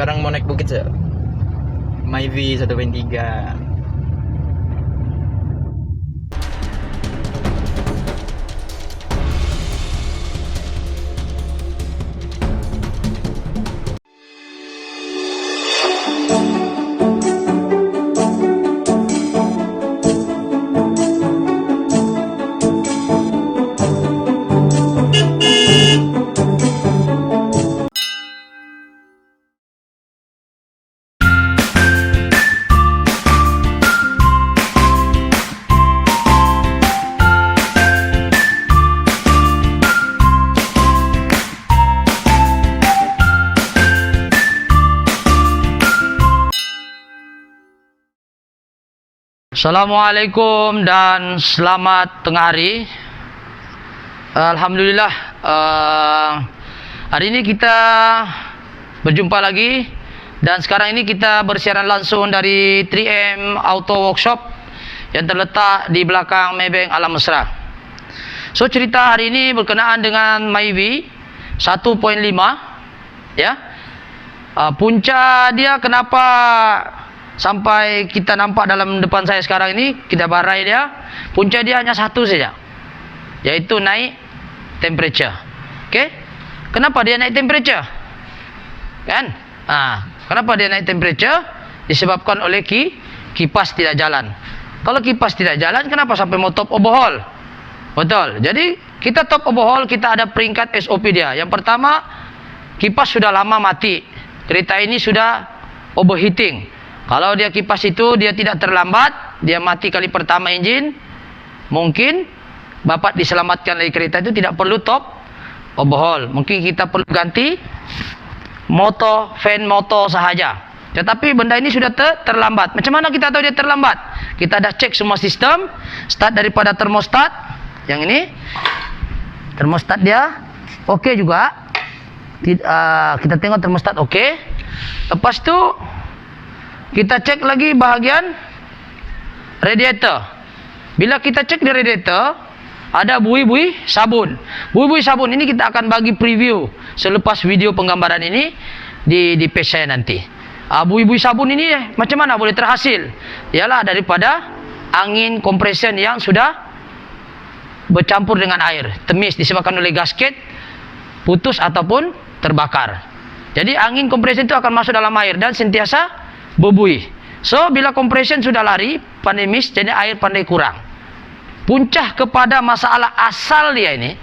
sekarang mau naik bukit sih. Myvi 1.3. Assalamualaikum dan selamat tengah hari. Alhamdulillah, hari ini kita berjumpa lagi, dan sekarang ini kita bersiaran langsung dari 3M Auto Workshop yang terletak di belakang Maybank Alam Mesra. So, cerita hari ini berkenaan dengan Myvi 1.5 ya. Punca dia kenapa sampai kita nampak dalam depan saya sekarang ini, kita barai dia, punca dia hanya satu saja, yaitu naik temperature. Oke, kenapa dia naik temperature? Kan? Kenapa dia naik temperature? Disebabkan oleh kipas tidak jalan. Kalau kipas tidak jalan, kenapa sampai mau top overhaul? Betul. Jadi kita top overhaul, kita ada peringkat SOP dia. Yang pertama, kipas sudah lama mati. Kereta ini sudah overheating. Kalau dia kipas itu dia tidak terlambat, dia mati kali pertama engine, mungkin bapak diselamatkan dari kereta itu tidak perlu top overhaul. Mungkin kita perlu ganti motor, fan motor sahaja. Tetapi benda ini sudah terlambat. Macam mana kita tahu dia terlambat? Kita dah cek semua sistem, start daripada termostat. Yang ini termostat dia okey juga. Kita tengok termostat okey. Lepas tu kita cek lagi bahagian radiator. Bila kita cek di radiator, ada buih-buih sabun. Buih-buih sabun ini kita akan bagi preview selepas video penggambaran ini di page saya nanti. Buih-buih sabun ini macam mana boleh terhasil? Ialah daripada angin compression yang sudah bercampur dengan air, temis disebabkan oleh gasket putus ataupun terbakar. Jadi angin compression itu akan masuk dalam air dan sentiasa berbuih. So, bila compression sudah lari, pandai miss, jadi air pandai kurang. Puncak kepada masalah asal dia ini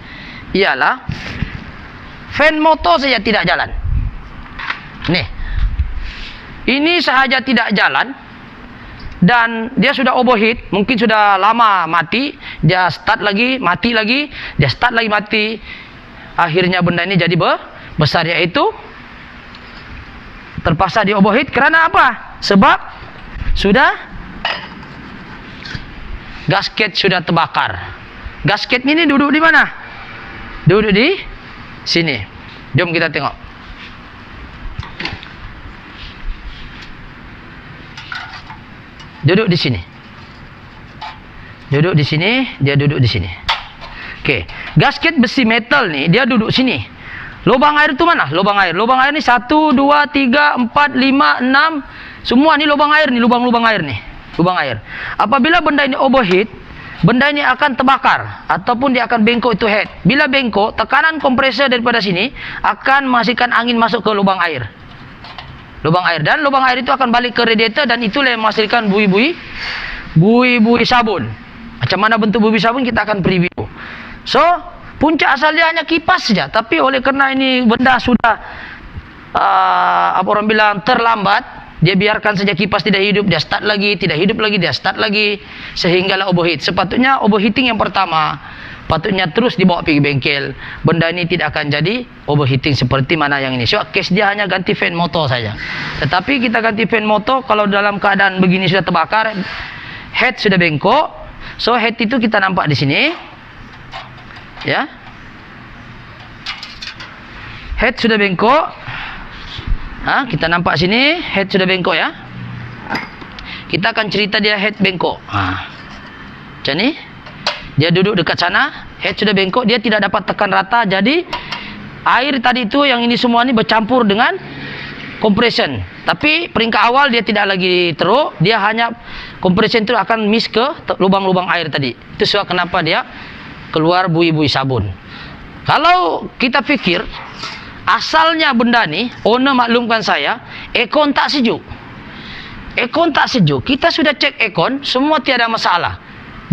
ialah fan motor saja tidak jalan. Nih, ini sahaja tidak jalan dan dia sudah overheat, mungkin sudah lama mati, dia start lagi, mati lagi, dia start lagi, mati. Akhirnya benda ini jadi besar, yaitu terpaksa di overheat. Kerana apa? Sebab sudah gasket sudah terbakar. Gasket ini duduk di mana? Duduk di sini. Jom kita tengok. Duduk di sini. Duduk di sini, dia duduk di sini. Okey, gasket besi metal ni dia duduk sini. Lubang air itu mana? Lubang air. Lubang air ni 1, 2, 3, 4, 5, 6. Semua ni lubang air ni, lubang-lubang air ni. Lubang air. Apabila benda ini overheat, benda ini akan terbakar ataupun dia akan bengkok itu head. Bila bengkok, tekanan kompresor daripada sini akan menghasilkan angin masuk ke lubang air. Lubang air, dan lubang air itu akan balik ke radiator, dan itulah yang menghasilkan buih-buih sabun. Macam mana bentuk buih sabun kita akan preview. So, puncak asal dia hanya kipas saja, tapi oleh kerana ini benda sudah apa orang bilang terlambat, dia biarkan saja kipas tidak hidup, dia start lagi, tidak hidup lagi, dia start lagi, sehinggalah overheat. Sepatutnya overheating yang pertama patutnya terus dibawa pergi bengkel. Benda ini tidak akan jadi overheating seperti mana yang ini. So, case dia hanya ganti fan motor saja. Tetapi kita ganti fan motor kalau dalam keadaan begini sudah terbakar, head sudah bengkok. So, head itu kita nampak di sini. Ya, head sudah bengkok. Kita nampak sini head sudah bengkok ya. Kita akan cerita dia head bengkok. Macam ni, dia duduk dekat sana, head sudah bengkok, dia tidak dapat tekan rata. Jadi air tadi itu yang ini semua ni bercampur dengan compression. Tapi peringkat awal dia tidak lagi teruk, dia hanya compression itu akan miss ke lubang-lubang air tadi. Itu sebab kenapa dia keluar buih-buih sabun. Kalau kita pikir asalnya benda ni, owner maklumkan saya, aircon tak sejuk. Aircon tak sejuk. Kita sudah cek aircon, semua tiada masalah.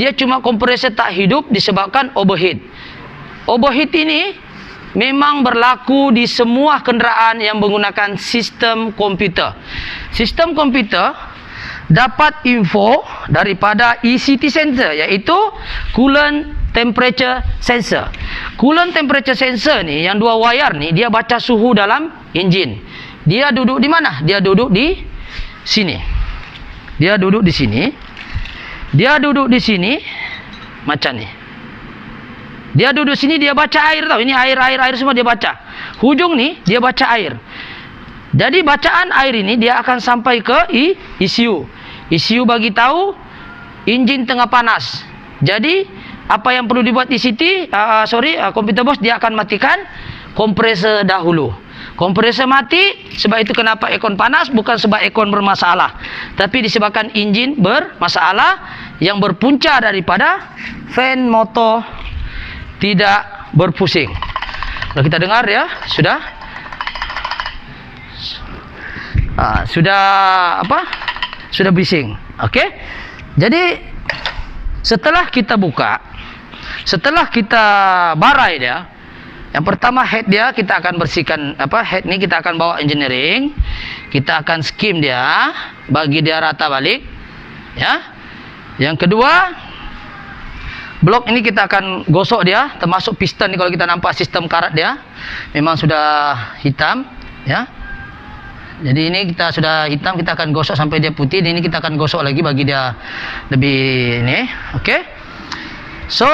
Dia cuma kompresor tak hidup disebabkan overheat. Overheat ini memang berlaku di semua kenderaan yang menggunakan sistem komputer. Sistem komputer dapat info daripada ECT sensor, iaitu coolant temperature sensor. Coolant temperature sensor ni, yang dua wayar ni, dia baca suhu dalam enjin. Dia duduk di mana? Dia duduk di sini. Dia duduk di sini. Dia duduk di sini macam ni. Dia duduk sini, dia baca air tau. Ini air semua dia baca. Hujung ni dia baca air. Jadi bacaan air ini dia akan sampai ke ECU. ECU bagi tahu enjin tengah panas. Jadi apa yang perlu dibuat komputer box, dia akan matikan kompresor dahulu. Kompresor mati, sebab itu kenapa aircon panas, bukan sebab aircon bermasalah, tapi disebabkan enjin bermasalah yang berpunca daripada fan motor tidak berpusing. Kalau kita dengar ya, sudah bising. Okey. Jadi setelah kita buka, setelah kita barai dia, yang pertama head dia kita akan bersihkan, head ni kita akan bawa engineering, kita akan skim dia, bagi dia rata balik, ya. Yang kedua, blok ini kita akan gosok dia, termasuk piston ni. Kalau kita nampak sistem karat dia memang sudah hitam, ya. Jadi ini kita sudah hitam, kita akan gosok sampai dia putih. Dan ini kita akan gosok lagi bagi dia lebih ni, okey. So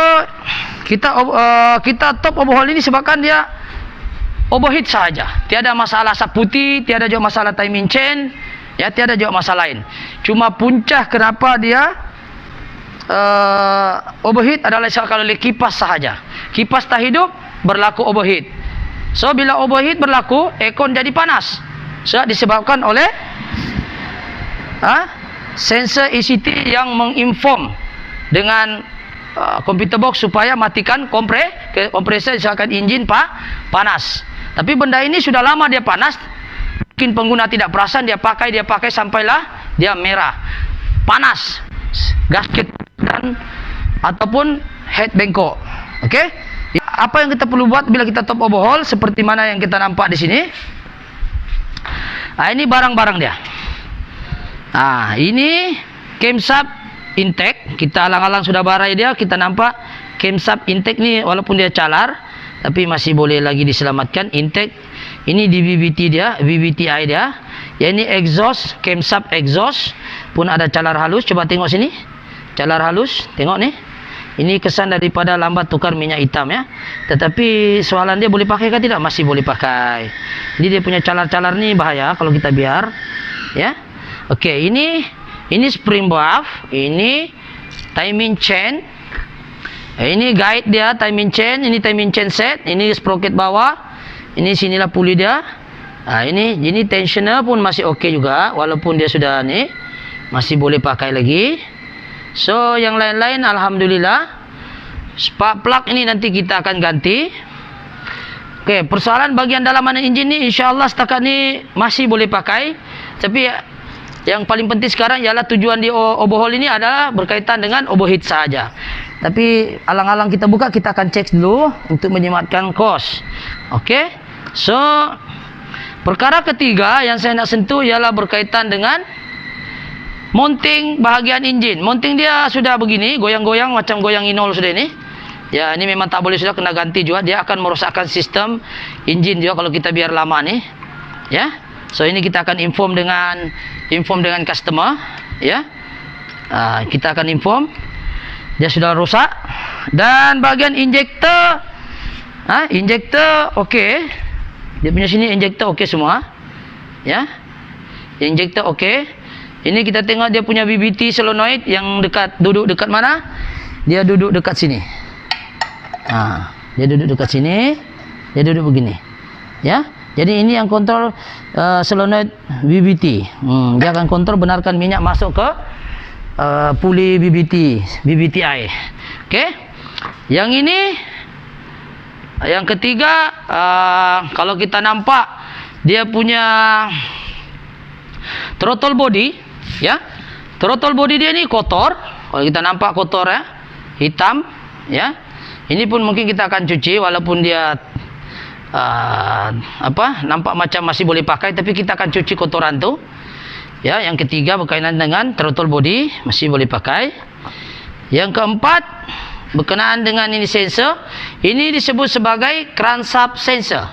kita top overhaul ini sebabkan dia overheat saja. Tiada masalah asap putih, tiada juga masalah timing chain, ya, tiada juga masalah lain. Cuma punca kenapa dia overheat adalah kalau kipas sahaja. Kipas tak hidup, berlaku overheat. So bila overheat berlaku, aircon jadi panas. So disebabkan oleh sensor ECT yang menginform dengan komputer box supaya matikan kompresor, misalkan enjin panas. Tapi benda ini sudah lama dia panas, mungkin pengguna tidak perasan, dia pakai sampailah dia merah, panas, gasket dan ataupun head bengkok. Okey. Apa yang kita perlu buat bila kita top overhaul seperti mana yang kita nampak di sini? Ini barang-barang dia. Ini camshaft intake, kita alang-alang sudah barai dia. Kita nampak camshaft intake ni walaupun dia calar, tapi masih boleh lagi diselamatkan. Intake ini di VVTi dia. Ya, ini exhaust, camshaft exhaust pun ada calar halus. Coba tengok sini, calar halus, tengok ni. Ini kesan daripada lambat tukar minyak hitam, ya. Tetapi soalan dia boleh pakai ke tidak? Masih boleh pakai. Jadi dia punya calar-calar ni bahaya kalau kita biar, ya. Okey, ini spring buff, ini timing chain, ini guide dia timing chain, ini timing chain set, ini sprocket bawah, ini sinilah puli dia. Ini tensioner pun masih okey juga, walaupun dia sudah ni masih boleh pakai lagi. So yang lain-lain alhamdulillah. Spark plug ini nanti kita akan ganti. Okey, persoalan bahagian dalaman enjin ni insya-Allah setakat ni masih boleh pakai. Tapi yang paling penting sekarang ialah tujuan di overhaul ini adalah berkaitan dengan overheat saja. Tapi alang-alang kita buka, kita akan cek dulu untuk menyematkan kos. Okey. So perkara ketiga yang saya nak sentuh ialah berkaitan dengan mounting bahagian enjin. Mounting dia sudah begini, goyang-goyang macam goyang inol sudah ini. Ya, ini memang tak boleh, sudah kena ganti juga. Dia akan merosakkan sistem enjin juga kalau kita biar lama ni. Ya. So ini kita akan inform dengan customer, ya. Kita akan inform dia sudah rosak. Dan bahagian injektor, injektor okey. Dia punya sini injektor okey semua. Ya. Injektor okey. Ini kita tengok dia punya BBT solenoid yang duduk dekat mana? Dia duduk dekat sini. Dia duduk dekat sini. Dia duduk begini. Ya. Jadi ini yang kontrol solenoid BBT. Dia akan kontrol benarkan minyak masuk ke puli BBTI. Okey. Yang ini, yang ketiga, kalau kita nampak dia punya throttle body, ya. Throttle body dia ni kotor. Kalau kita nampak kotor, ya, hitam, ya. Ini pun mungkin kita akan cuci walaupun dia nampak macam masih boleh pakai, tapi kita akan cuci kotoran tu. Ya, yang ketiga berkaitan dengan throttle body masih boleh pakai. Yang keempat berkenaan dengan ini sensor. Ini disebut sebagai crankshaft sensor.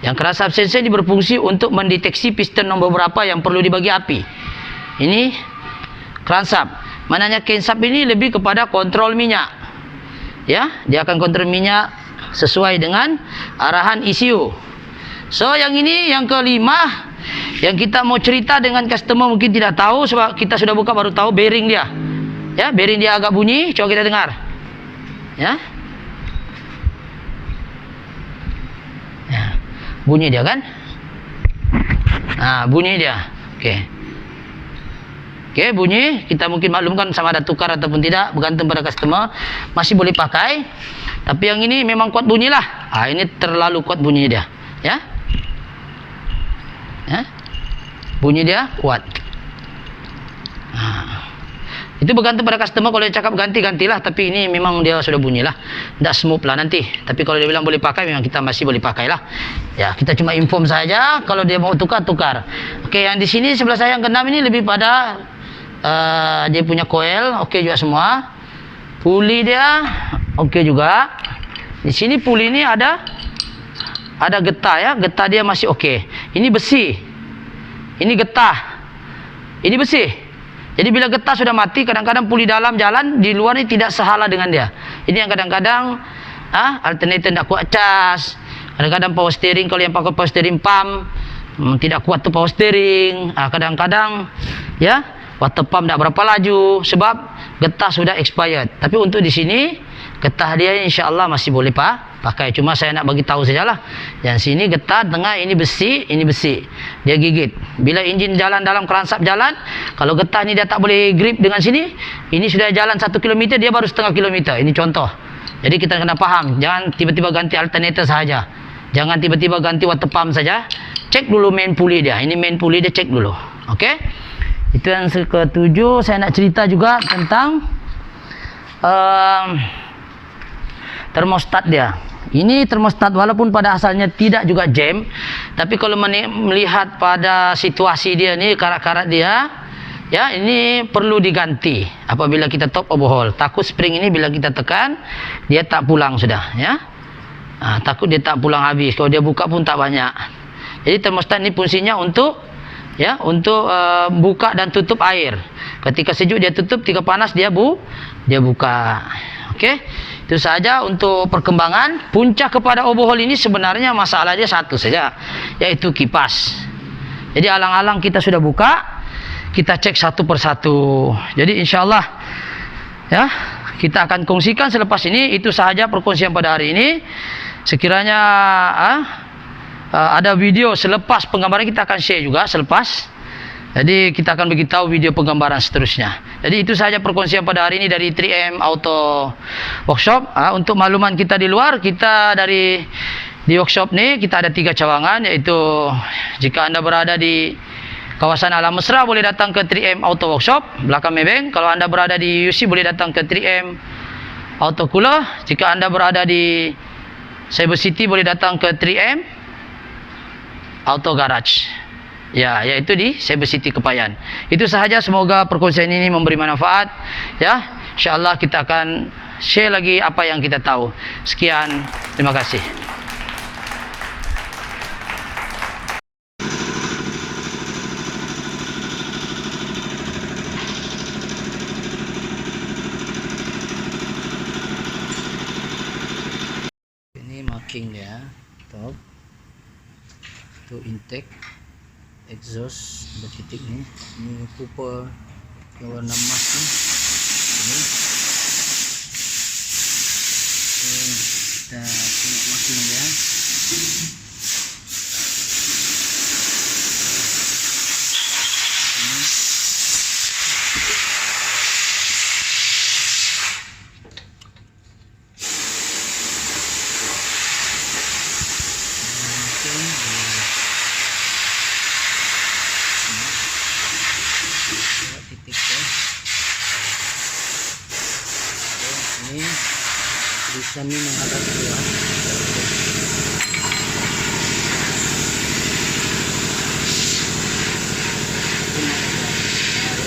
Yang crankshaft sensor ini berfungsi untuk mendeteksi piston nombor berapa yang perlu dibagi api. Ini crankshaft. Maknanya crankshaft ini lebih kepada kontrol minyak. Ya, dia akan kontrol minyak sesuai dengan arahan ECU. So yang ini yang kelima yang kita mau cerita dengan customer, mungkin tidak tahu sebab kita sudah buka baru tahu bearing dia. Ya, bearing dia agak bunyi, coba kita dengar. Ya. Ya. Bunyi dia kan? Nah, bunyi dia. Okey. Okey, bunyi, kita mungkin maklumkan sama ada tukar ataupun tidak, bergantung pada customer. Masih boleh pakai. Tapi yang ini memang kuat bunyilah. Ini terlalu kuat bunyi dia, ya. Ya. Bunyi dia kuat. Itu bergantung pada customer. Kalau dia cakap ganti-gantilah, tapi ini memang dia sudah bunyilah. Tak smooth lah nanti. Tapi kalau dia bilang boleh pakai, memang kita masih boleh pakailah. Ya, kita cuma inform saja. Kalau dia mau tukar, tukar. Okey, yang di sini sebelah saya yang keenam ini lebih pada dia punya coil, okey juga semua. Puli dia okey juga. Di sini puli ini ada getah, ya. Getah dia masih okey. Ini besi. Ini getah. Ini besi. Jadi bila getah sudah mati, kadang-kadang puli dalam jalan, di luar ini tidak sehala dengan dia. Ini yang kadang-kadang alternator tidak kuat cas. Kadang-kadang power steering, kalau yang pakai power steering pump tidak kuat tu power steering. Kadang-kadang ya water pump tak berapa laju sebab getah sudah expired. Tapi untuk di sini getah dia insya-Allah masih boleh pakai. Cuma saya nak bagi tahu sajalah. Yang sini getah, tengah ini besi, dia gigit. Bila enjin jalan dalam crankshaft jalan, kalau getah ni dia tak boleh grip dengan sini, ini sudah jalan 1 km, dia baru setengah kilometer. Ini contoh. Jadi kita kena faham, jangan tiba-tiba ganti alternator sahaja. Jangan tiba-tiba ganti water pump saja. Cek dulu main pulley dia. Ini main pulley dia, cek dulu. Okey? Itu yang ketujuh. Saya nak cerita juga tentang termostat dia. Ini termostat walaupun pada asalnya tidak juga jam, tapi kalau melihat pada situasi dia ni, karat-karat dia, ya, ini perlu diganti apabila kita top overhaul. Takut spring ini bila kita tekan dia tak pulang sudah, ya. Takut dia tak pulang habis. Kalau dia buka pun tak banyak. Jadi termostat ini fungsinya untuk buka dan tutup air. Ketika sejuk dia tutup, ketika panas dia buka. Okey. Itu saja untuk perkembangan. Puncak kepada overhaul ini sebenarnya masalah dia satu saja, yaitu kipas. Jadi alang-alang kita sudah buka, kita cek satu persatu. Jadi insya-Allah ya, kita akan kongsikan selepas ini. Itu sahaja perkongsian pada hari ini. Sekiranya ada video selepas penggambaran, kita akan share juga selepas. Jadi kita akan beritahu video penggambaran seterusnya. Jadi itu sahaja perkongsian pada hari ini dari 3M Auto Workshop. Untuk makluman kita di luar, kita di workshop ni kita ada 3 cawangan, iaitu jika anda berada di kawasan Alam Mesra boleh datang ke 3M Auto Workshop belakang Maybank. Kalau anda berada di UC boleh datang ke 3M Auto Cooler. Jika anda berada di Cyber City boleh datang ke 3M Auto Garage. Ya, iaitu di Cyber City Kepayan. Itu sahaja, semoga perkongsian ini memberi manfaat. Ya, insya-Allah kita akan share lagi apa yang kita tahu. Sekian, terima kasih. Ini marking dia, top. Itu intake, exhaust, ada titik ni. Ini cooper yang warna emas ni. Ini. Kita tengok marking dia. Bisa nih menghadap keluar.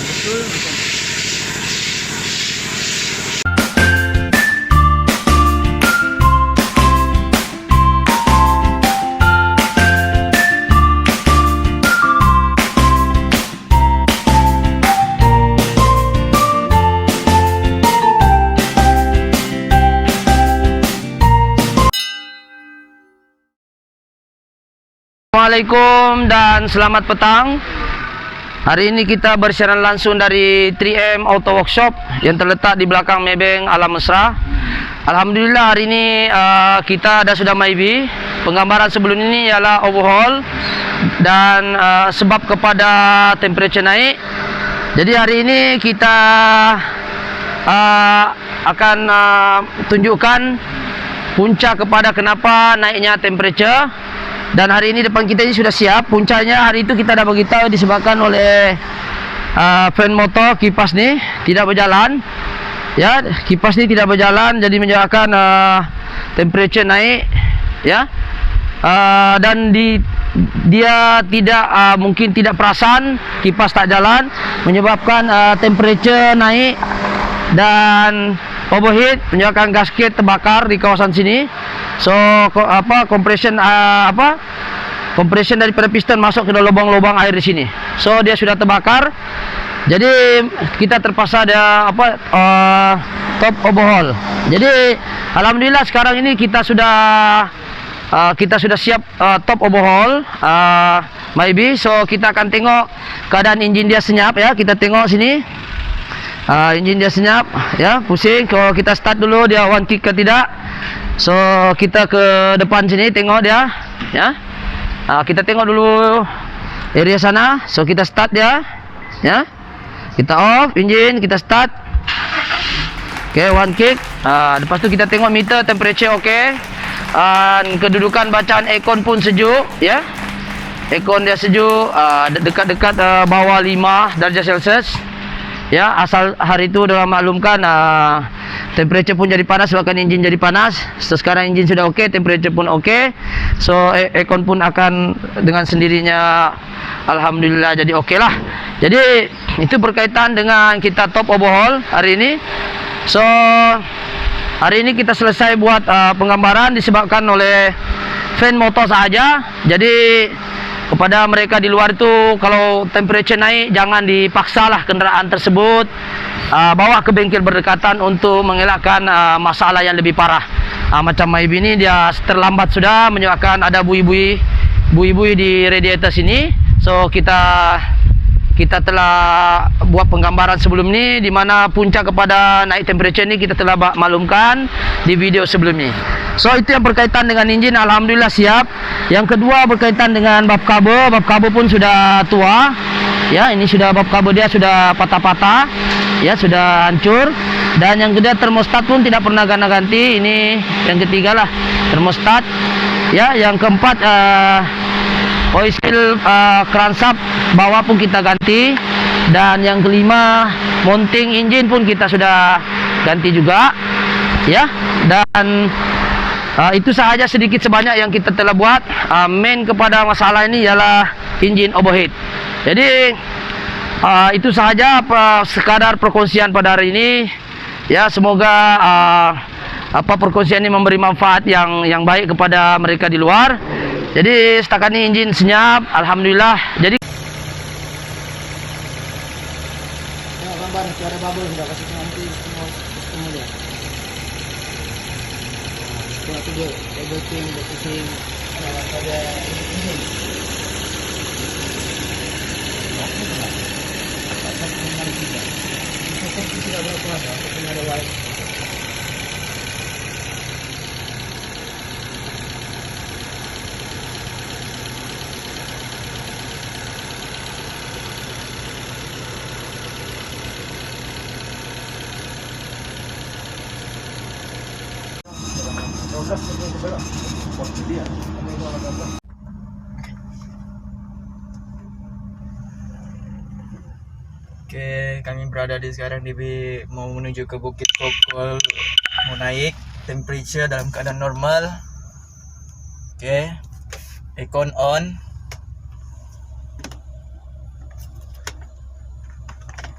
Betul macam Assalamualaikum dan selamat petang. Hari ini kita bersiaran langsung dari 3M Auto Workshop yang terletak di belakang Maybank Alam Mesra. Alhamdulillah hari ini kita sudah MyV. Penggambaran sebelum ini ialah overhaul dan sebab kepada temperature naik. Jadi hari ini kita akan tunjukkan punca kepada kenapa naiknya temperature. Dan hari ini depan kita ini sudah siap. Puncanya hari itu kita dah beritahu disebabkan oleh fan motor kipas ni tidak berjalan. Ya, kipas ni tidak berjalan jadi menyebabkan temperature naik. Ya, dan dia tidak mungkin tidak perasan kipas tak jalan menyebabkan temperature naik dan overheat menyebabkan gasket terbakar di kawasan sini. So compression compression daripada piston masuk ke dalam lubang-lubang air di sini. So dia sudah terbakar. Jadi kita terpaksa ada top overhaul. Jadi alhamdulillah sekarang ini kita sudah siap top overhaul MyV. So kita akan tengok keadaan enjin dia senyap ya. Kita tengok sini. Enjin dia senyap ya, pusing. Kalau kita start dulu dia one kick ke tidak. So kita ke depan sini tengok dia ya. Kita tengok dulu area sana. So kita start dia ya. Kita off enjin, kita start. Okay, one kick. Lepas tu kita tengok meter temperature okay. Kedudukan bacaan aircon pun sejuk ya. Aircon dia sejuk, dekat-dekat bawah 5 darjah Celsius. Ya, asal hari itu dah maklumkan temperature pun jadi panas sebabkan enjin jadi panas. So sekarang enjin sudah okey, temperature pun okey. So aircon pun akan dengan sendirinya alhamdulillah jadi okey lah. Jadi itu berkaitan dengan kita top overhaul hari ini. So hari ini kita selesai buat penggambaran disebabkan oleh fan motor saja. Jadi kepada mereka di luar itu kalau temperature naik jangan dipaksalah kenderaan tersebut bawa ke bengkel berdekatan untuk mengelakkan masalah yang lebih parah. Macam MyV ini dia terlambat sudah menyebabkan ada bui-bui di radiator sini. So kita telah buat penggambaran sebelum ni di mana punca kepada naik temperature ni kita telah maklumkan di video sebelum ni. So itu yang berkaitan dengan enjin, alhamdulillah siap. Yang kedua berkaitan dengan bab kabel pun sudah tua. Ya, ini sudah bab kabel dia sudah patah-patah. Ya, sudah hancur. Dan yang kedua termostat pun tidak pernah ganti. Ini yang ketiga lah termostat. Ya, yang keempat oil seal crankshaft bawah pun kita ganti. Dan yang kelima mounting engine pun kita sudah ganti juga. Ya, dan itu sahaja sedikit sebanyak yang kita telah buat. Main kepada masalah ini ialah engine overheat. Jadi itu sahaja sekadar perkongsian pada hari ini. Ya, semoga perkongsian ini memberi manfaat yang baik kepada mereka di luar. Jadi setakat ini enjin senyap, alhamdulillah. Jadi gambar cara bubble sudah kasih nanti semua dia. Itu dia everything pada enjin. Tidak berapa ada white. Oke, kami berada di sekarang mau menuju ke Bukit Kokol, mau naik. Temperature dalam keadaan normal. Okay. Aircon on.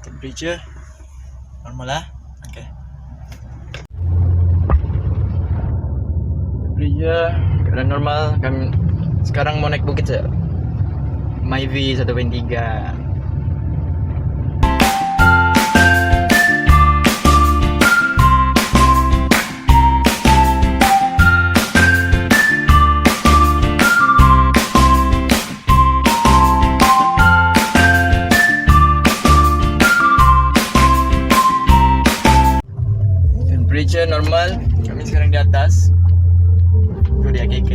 Temperature normal lah. Okay. Temperature keadaan normal. Kami sekarang mau naik bukit saja. Myvi 1.3. Temperature normal. Kami sekarang di atas. Itu di AKK.